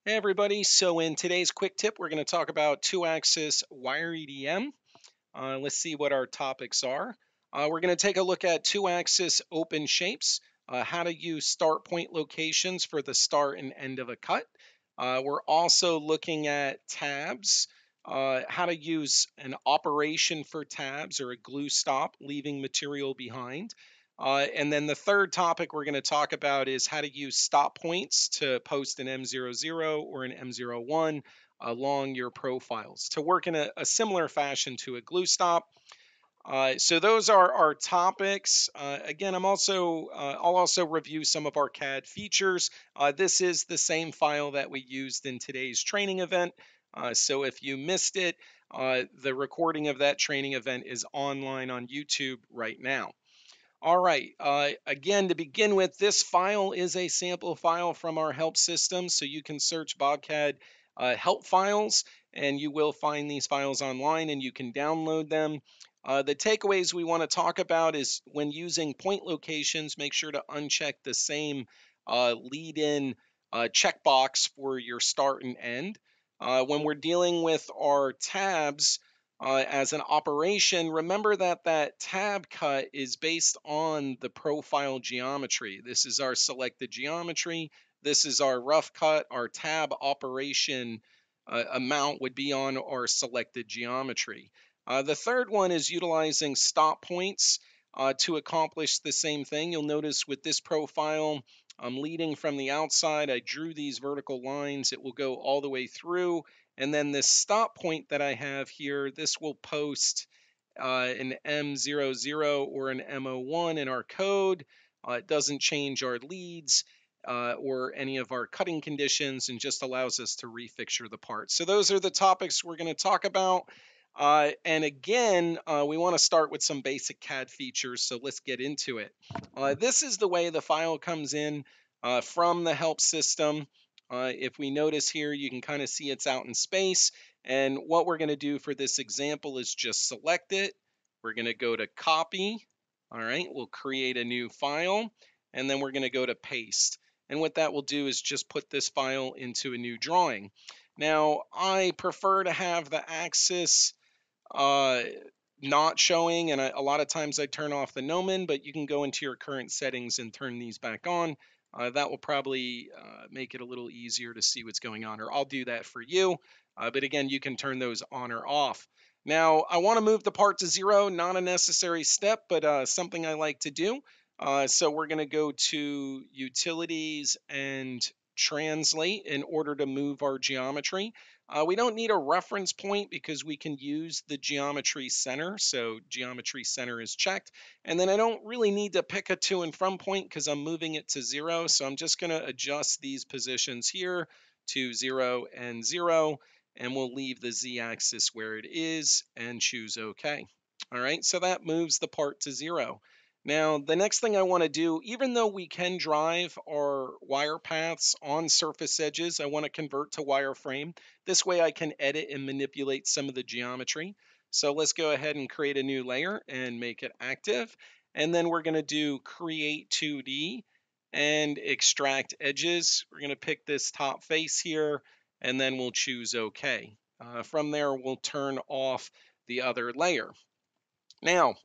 Hey everybody, so in today's quick tip, we're going to talk about two-axis wire EDM. Let's see what our topics are. We're going to take a look at two-axis open shapes, how to use start point locations for the start and end of a cut. We're also looking at tabs, how to use an operation for tabs or a glue stop, leaving material behind. And then the third topic we're going to talk about is how to use stop points to post an M00 or an M01 along your profiles to work in a similar fashion to a glue stop. So those are our topics. Again, I'll also review some of our CAD features. This is the same file that we used in today's training event. So if you missed it, the recording of that training event is online on YouTube right now. All right, again, to begin with, this file is a sample file from our help system, so you can search BobCAD help files, and you will find these files online, and you can download them. The takeaways we want to talk about is when using point locations, make sure to uncheck the same lead-in checkbox for your start and end. When we're dealing with our tabs, as an operation, remember that that tab cut is based on the profile geometry. This is our selected geometry. This is our rough cut. Our tab operation amount would be on our selected geometry. The third one is utilizing stop points to accomplish the same thing. You'll notice with this profile, I'm leading from the outside. I drew these vertical lines. It will go all the way through. And then this stop point that I have here, this will post an M00 or an M01 in our code. It doesn't change our leads or any of our cutting conditions and just allows us to refixture the part. So those are the topics we're going to talk about. And again, we want to start with some basic CAD features, so let's get into it. This is the way the file comes in from the help system. If we notice here, you can kind of see it's out in space. And what we're going to do for this example is just select it. We're going to go to copy. All right, we'll create a new file, and then we're going to go to paste. And what that will do is just put this file into a new drawing. Now, I prefer to have the axis uh, not showing, and a lot of times I turn off the gnomon, but you can go into your current settings and turn these back on. That will probably make it a little easier to see what's going on, or I'll do that for you. But again, you can turn those on or off. Now, I want to move the part to 0, not a necessary step, but something I like to do. So we're going to go to Utilities and Translate in order to move our geometry. We don't need a reference point because we can use the geometry center. So geometry center is checked. And then I don't really need to pick a to and from point because I'm moving it to 0. So I'm just going to adjust these positions here to 0 and 0. And we'll leave the z-axis where it is and choose OK. All right, so that moves the part to 0. Now, the next thing I want to do, even though we can drive our wire paths on surface edges, I want to convert to wireframe. This way I can edit and manipulate some of the geometry. So let's go ahead and create a new layer and make it active. And then we're going to do create 2D and extract edges. We're going to pick this top face here, and then we'll choose OK. From there, we'll turn off the other layer. Now,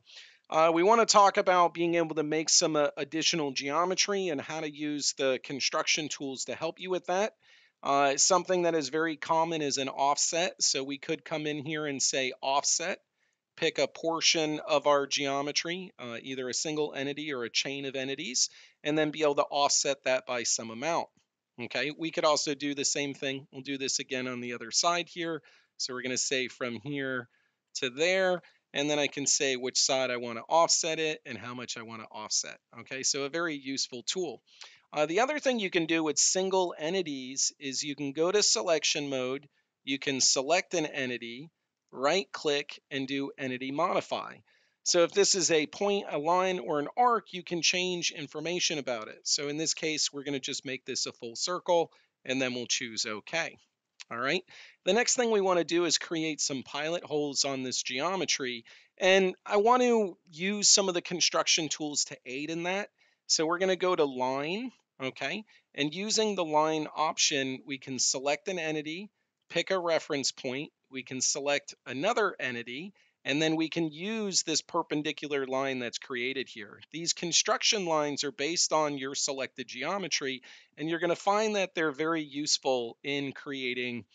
we want to talk about being able to make some additional geometry and how to use the construction tools to help you with that. Something that is very common is an offset. So we could come in here and say offset, pick a portion of our geometry, either a single entity or a chain of entities, and then be able to offset that by some amount. Okay, we could also do the same thing. We'll do this again on the other side here. So we're going to say from here to there, and then I can say which side I want to offset it and how much I want to offset. Okay, so a very useful tool. The other thing you can do with single entities is you can go to selection mode, you can select an entity, right click and do entity modify. So if this is a point, a line, or an arc, you can change information about it. So in this case, we're going to just make this a full circle, and then we'll choose OK. All right. The next thing we want to do is create some pilot holes on this geometry. And I want to use some of the construction tools to aid in that. So we're going to go to line. okay? And using the line option, we can select an entity, pick a reference point, we can select another entity, and then we can use this perpendicular line that's created here. These construction lines are based on your selected geometry, and you're going to find that they're very useful in creating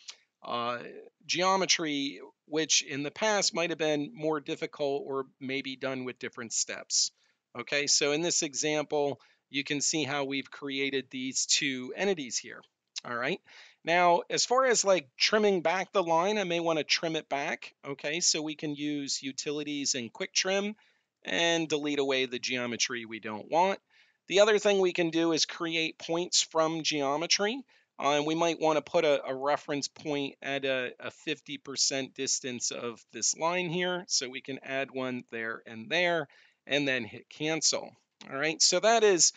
uh, geometry, which in the past might have been more difficult or maybe done with different steps. Okay, so in this example, you can see how we've created these two entities here. All right. Now, as far as like trimming back the line, I may want to trim it back. Okay, so we can use utilities and quick trim and delete away the geometry we don't want. The other thing we can do is create points from geometry. And we might want to put a reference point at a 50% distance of this line here. So we can add one there, and then hit cancel. All right, so that is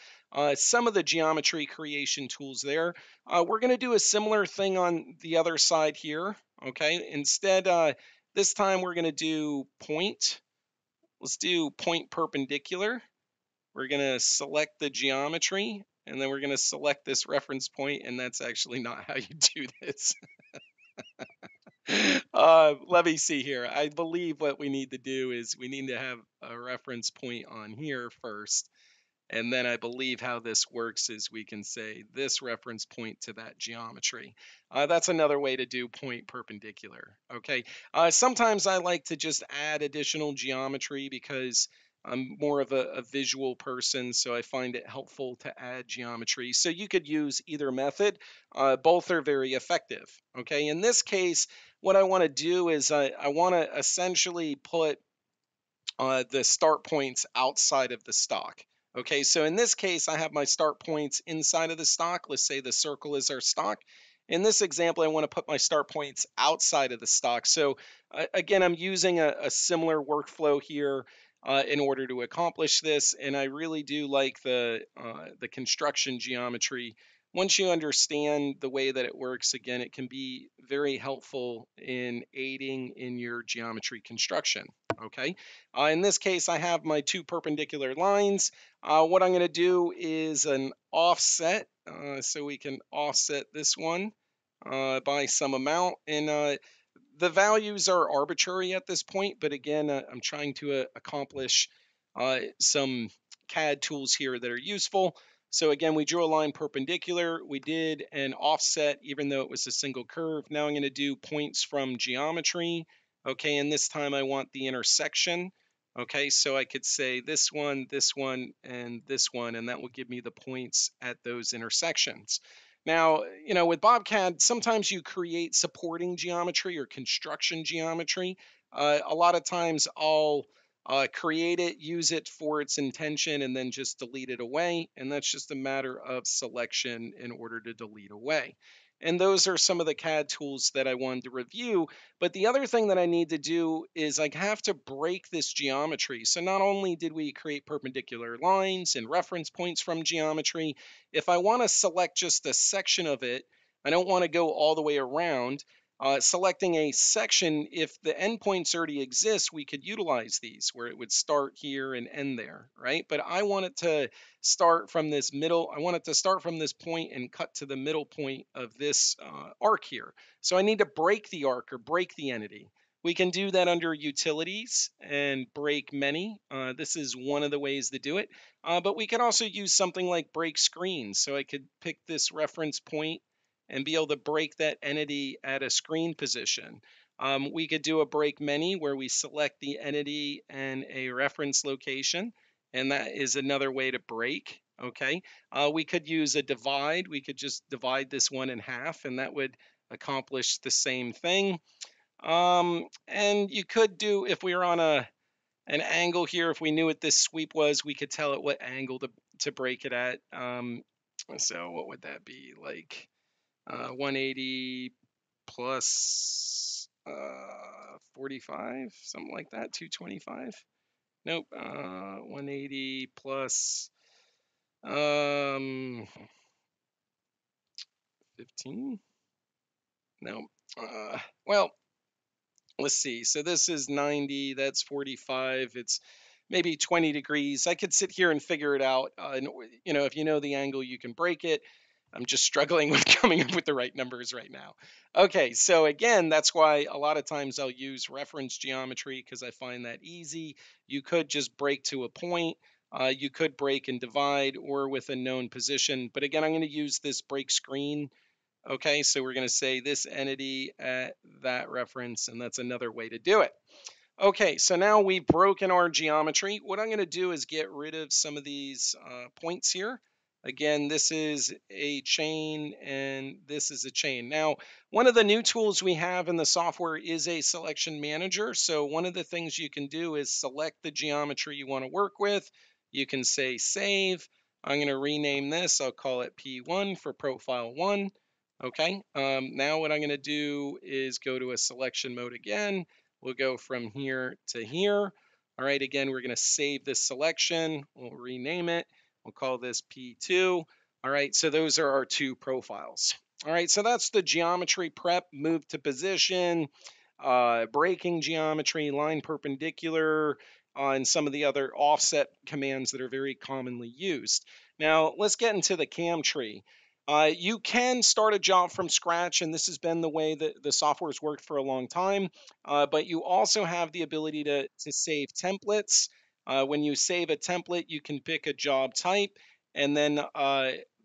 some of the geometry creation tools there. We're going to do a similar thing on the other side here. Okay, instead, this time we're going to do point. Let's do point perpendicular. We're going to select the geometry, and then we're going to select this reference point, and that's actually not how you do this. Let me see here. I believe what we need to do is we need to have a reference point on here first. And then I believe how this works is we can say this reference point to that geometry. That's another way to do point perpendicular. Okay. Sometimes I like to just add additional geometry because I'm more of a visual person, so I find it helpful to add geometry. So you could use either method. Both are very effective. Okay. In this case, what I want to do is I want to essentially put the start points outside of the stock. Okay, so in this case, I have my start points inside of the stock. Let's say the circle is our stock. In this example, I want to put my start points outside of the stock. So again, I'm using a similar workflow here in order to accomplish this. And I really do like the construction geometry. Once you understand the way that it works, again, it can be very helpful in aiding in your geometry construction. Okay. In this case, I have my two perpendicular lines. What I'm going to do is an offset. So we can offset this one by some amount. And the values are arbitrary at this point. But again, I'm trying to accomplish some CAD tools here that are useful. So again, we drew a line perpendicular. We did an offset, even though it was a single curve. Now I'm going to do points from geometry. Okay, and this time I want the intersection. Okay, so I could say this one, and this one, and that will give me the points at those intersections. Now, with BobCAD, sometimes you create supporting geometry or construction geometry. A lot of times I'll create it, use it for its intention, and then just delete it away. And that's just a matter of selection in order to delete away. And those are some of the CAD tools that I wanted to review. But the other thing that I need to do is I have to break this geometry. So not only did we create perpendicular lines and reference points from geometry, if I want to select just a section of it, I don't want to go all the way around. Selecting a section, if the endpoints already exist, we could utilize these where it would start here and end there, right? But I want it to start from this middle. I want it to start from this point and cut to the middle point of this arc here. So I need to break the arc or break the entity. We can do that under utilities and break many. This is one of the ways to do it. But we can also use something like break screen. So I could pick this reference point and be able to break that entity at a screen position. We could do a break many where we select the entity and a reference location, and that is another way to break. Okay, we could use a divide. We could just divide this one in half, and that would accomplish the same thing. And you could do, if we were on an angle here, if we knew what this sweep was, we could tell it what angle to break it at. So what would that be like? 180 plus 45, something like that, 225. Nope, 180 plus 15. No, well, let's see. So this is 90, that's 45. It's maybe 20 degrees. I could sit here and figure it out. And, if you know the angle, you can break it. I'm just struggling with coming up with the right numbers right now. Okay, so again, that's why a lot of times I'll use reference geometry because I find that easy. You could just break to a point. You could break and divide or with a known position. But again, I'm going to use this break screen. Okay, so we're going to say this entity at that reference, and that's another way to do it. Okay, so now we've broken our geometry. What I'm going to do is get rid of some of these points here. Again, this is a chain and this is a chain. Now, one of the new tools we have in the software is a selection manager. So one of the things you can do is select the geometry you want to work with. You can say save. I'm going to rename this. I'll call it P1 for profile 1. Okay, now what I'm going to do is go to a selection mode again. We'll go from here to here. All right, again, we're going to save this selection. We'll rename it. We'll call this P2. All right, so those are our two profiles. All right, so that's the geometry prep, move to position, breaking geometry, line perpendicular, and some of the other offset commands that are very commonly used. Now, let's get into the CAM tree. You can start a job from scratch, and this has been the way that the software has worked for a long time. But you also have the ability to save templates. When you save a template, you can pick a job type and then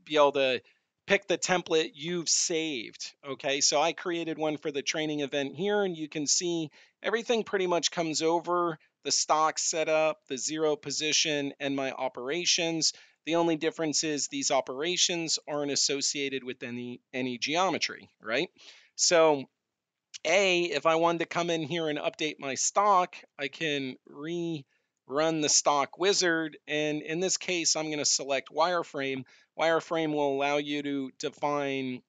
be able to pick the template you've saved. Okay, so I created one for the training event here, and you can see everything pretty much comes over the stock setup, the zero position, and my operations. The only difference is these operations aren't associated with any geometry, right? So if I wanted to come in here and update my stock, I can rerun the stock wizard. And in this case, I'm going to select wireframe. Wireframe will allow you to define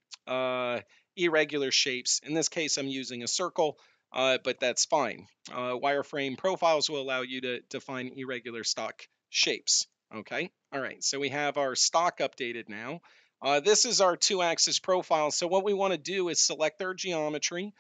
irregular shapes. In this case, I'm using a circle, but that's fine. Wireframe profiles will allow you to define irregular stock shapes. Okay. All right. So we have our stock updated now. This is our 2-axis profile. So what we want to do is select our geometry,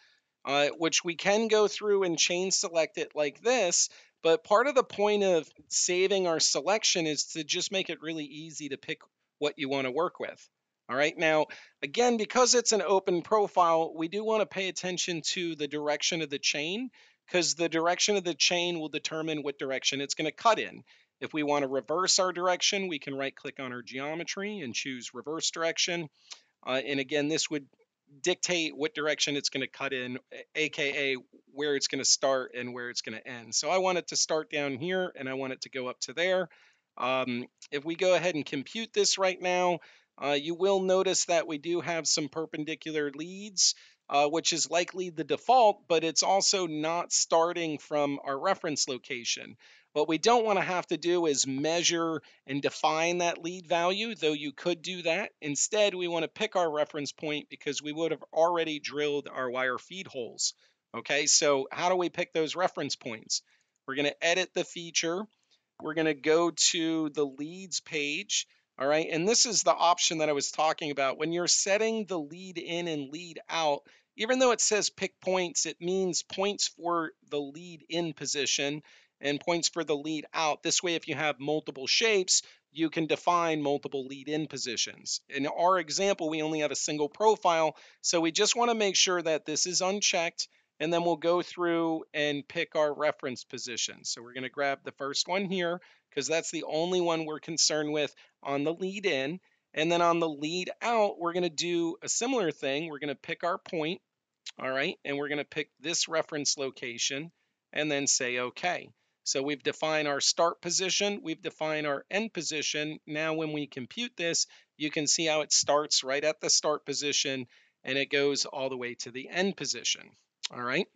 which we can go through and chain select it like this. But part of the point of saving our selection is to just make it really easy to pick what you want to work with. All right, now, again, because it's an open profile, we do want to pay attention to the direction of the chain, because the direction of the chain will determine what direction it's going to cut in. If we want to reverse our direction, we can right click on our geometry and choose reverse direction. And again, this would dictate what direction it's going to cut in, aka where it's going to start and where it's going to end. So I want it to start down here and I want it to go up to there. If we go ahead and compute this right now, you will notice that we do have some perpendicular leads, which is likely the default, but it's also not starting from our reference location. What we don't want to have to do is measure and define that lead value, though you could do that. Instead, we want to pick our reference point because we would have already drilled our wire feed holes. Okay, so how do we pick those reference points? We're going to edit the feature. We're going to go to the leads page. All right, and this is the option that I was talking about. When you're setting the lead in and lead out, even though it says pick points, it means points for the lead in position and points for the lead out. This way, if you have multiple shapes, you can define multiple lead in positions. In our example, we only have a single profile, so we just want to make sure that this is unchecked, and then we'll go through and pick our reference position. So we're going to grab the first one here because that's the only one we're concerned with on the lead in. And then on the lead out, we're going to do a similar thing. We're going to pick our point, all right, and we're going to pick this reference location and then say OK. So we've defined our start position, we've defined our end position. Now when we compute this, you can see how it starts right at the start position and it goes all the way to the end position. All right.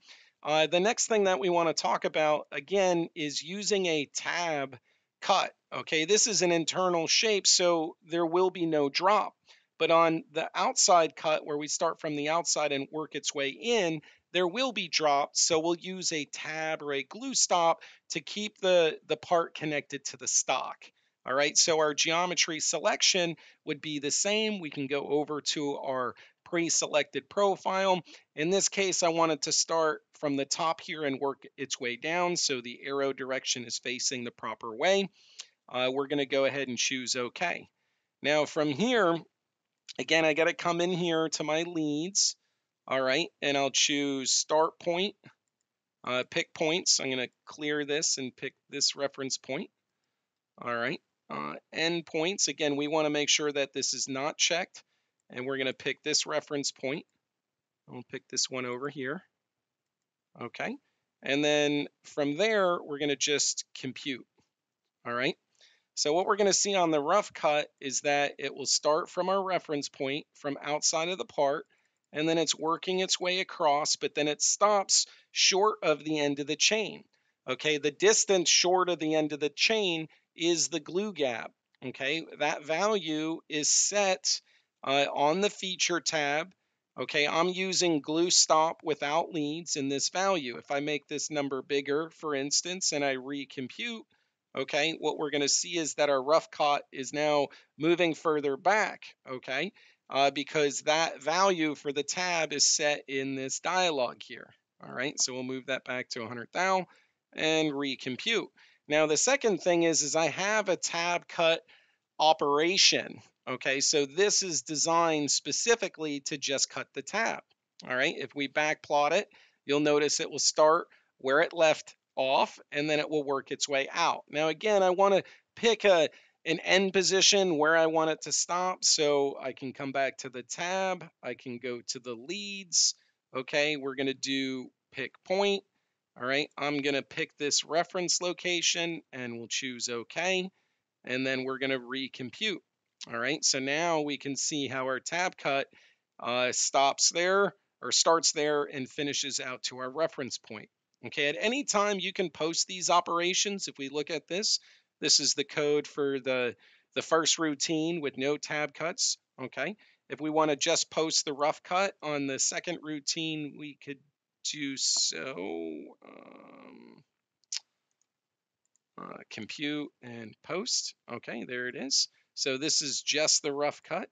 The next thing that we want to talk about again is using a tab cut. Okay, this is an internal shape, so there will be no drop. But on the outside cut, where we start from the outside and work its way in, there will be drops. So we'll use a tab or a glue stop to keep the part connected to the stock. All right, so our geometry selection would be the same. We can go over to our pre-selected profile. In this case, I want it to start from the top here and work its way down, so the arrow direction is facing the proper way. We're going to go ahead and choose OK. Now from here, again, I got to come in here to my leads, all right, and I'll choose start point, pick points. I'm going to clear this and pick this reference point, all right. End points, again, we want to make sure that this is not checked, and we're going to pick this reference point. I'll pick this one over here, okay. And then from there, we're going to just compute, all right. So what we're going to see on the rough cut is that it will start from our reference point from outside of the part, and then it's working its way across, but then it stops short of the end of the chain. Okay, the distance short of the end of the chain is the glue gap. Okay, that value is set on the feature tab. Okay, I'm using glue stop without leads in this value. If I make this number bigger, for instance, and I recompute, okay, what we're going to see is that our rough cut is now moving further back, okay, because that value for the tab is set in this dialog here. All right, so we'll move that back to 100,000 and recompute. Now, the second thing is I have a tab cut operation. Okay, so this is designed specifically to just cut the tab. All right, if we back plot it, you'll notice it will start where it left off, and then it will work its way out. Now, again, I want to pick an end position where I want it to stop, so I can come back to the tab. I can go to the leads. Okay, we're going to do pick point. All right, I'm going to pick this reference location, and we'll choose OK. And then we're going to recompute. All right, so now we can see how our tab cut stops there, or starts there and finishes out to our reference point. Okay, at any time you can post these operations. If we look at this, this is the code for the first routine with no tab cuts. Okay, if we want to just post the rough cut on the second routine, we could do so. Compute and post. Okay, there it is. So this is just the rough cut.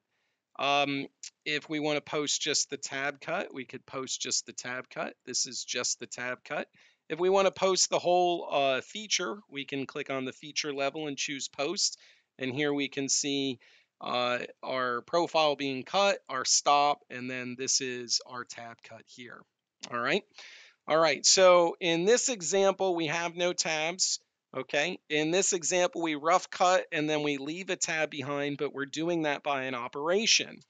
If we want to post just the tab cut, we could post just the tab cut. This is just the tab cut. If we want to post the whole feature, we can click on the feature level and choose post. And here we can see our profile being cut, our stop, and then this is our tab cut here. All right. All right. So in this example, we have no tabs. Okay, in this example, we rough cut and then we leave a tab behind, but we're doing that by an operation.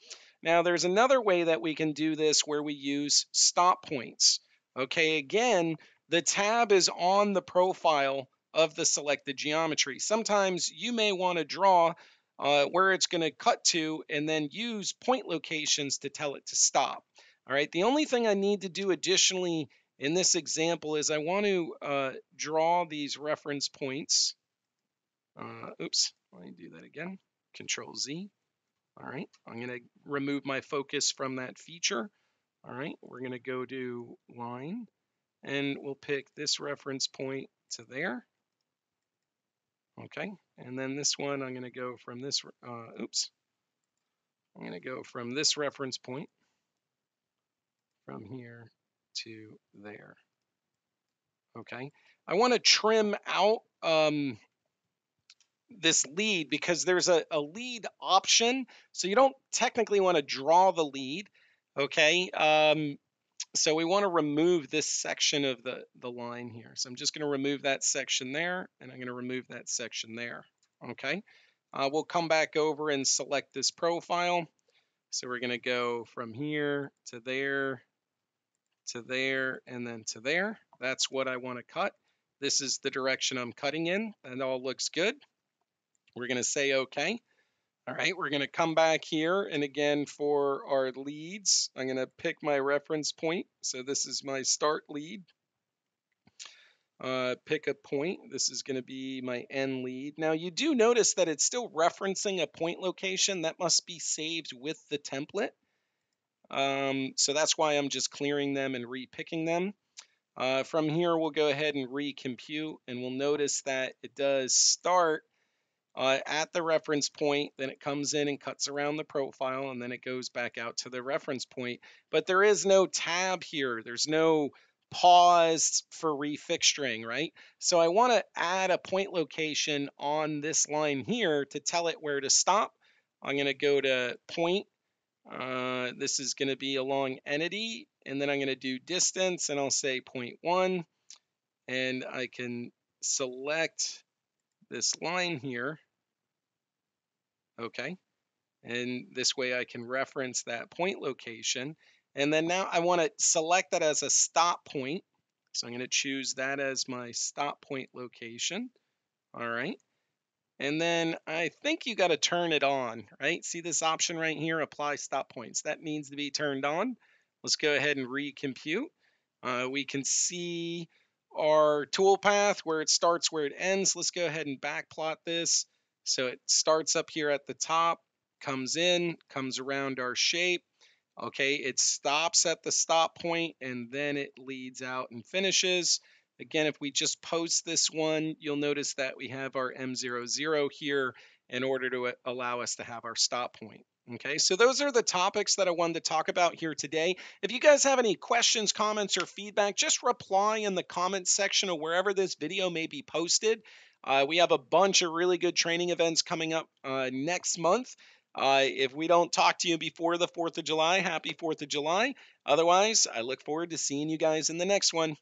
Now, there's another way that we can do this where we use stop points. Okay, again, the tab is on the profile of the selected geometry. Sometimes you may want to draw where it's going to cut to and then use point locations to tell it to stop. All right, the only thing I need to do additionally in this example is I want to draw these reference points. Oops, let me do that again. Control Z. All right, I'm going to remove my focus from that feature. All right, we're going to go to line, and we'll pick this reference point to there. Okay, and then this one, I'm going to go from this, oops. I'm going to go from this reference point from here to there. Okay, I want to trim out this lead because there's a lead option, so you don't technically want to draw the lead. Okay, so we want to remove this section of the line here. So I'm just going to remove that section there, and I'm going to remove that section there. Okay, we'll come back over and select this profile. So we're going to go from here to there, and then to there. That's what I want to cut. This is the direction I'm cutting in, and all looks good. We're going to say OK. All right, we're going to come back here, and again for our leads, I'm going to pick my reference point. So this is my start lead. Pick a point. This is going to be my end lead. Now you do notice that it's still referencing a point location that must be saved with the template. So that's why I'm just clearing them and repicking them. From here, we'll go ahead and recompute, and we'll notice that it does start at the reference point, then it comes in and cuts around the profile, and then it goes back out to the reference point. But there is no tab here. There's no pause for refixturing, right? So I want to add a point location on this line here to tell it where to stop. I'm going to go to point. This is going to be along entity, and then I'm going to do distance, and I'll say 0.1, and I can select this line here. Okay. And this way I can reference that point location. And then now I want to select that as a stop point. So I'm going to choose that as my stop point location. All right. And then I think you got to turn it on, right? See this option right here, apply stop points. That needs to be turned on. Let's go ahead and recompute. We can see our toolpath, where it starts, where it ends. Let's go ahead and backplot this. So it starts up here at the top, comes in, comes around our shape. Okay, it stops at the stop point and then it leads out and finishes. Again, if we just post this one, you'll notice that we have our M00 here in order to allow us to have our stop point. Okay, so those are the topics that I wanted to talk about here today. If you guys have any questions, comments, or feedback, just reply in the comments section of wherever this video may be posted. We have a bunch of really good training events coming up next month. If we don't talk to you before the 4th of July, happy 4th of July. Otherwise, I look forward to seeing you guys in the next one.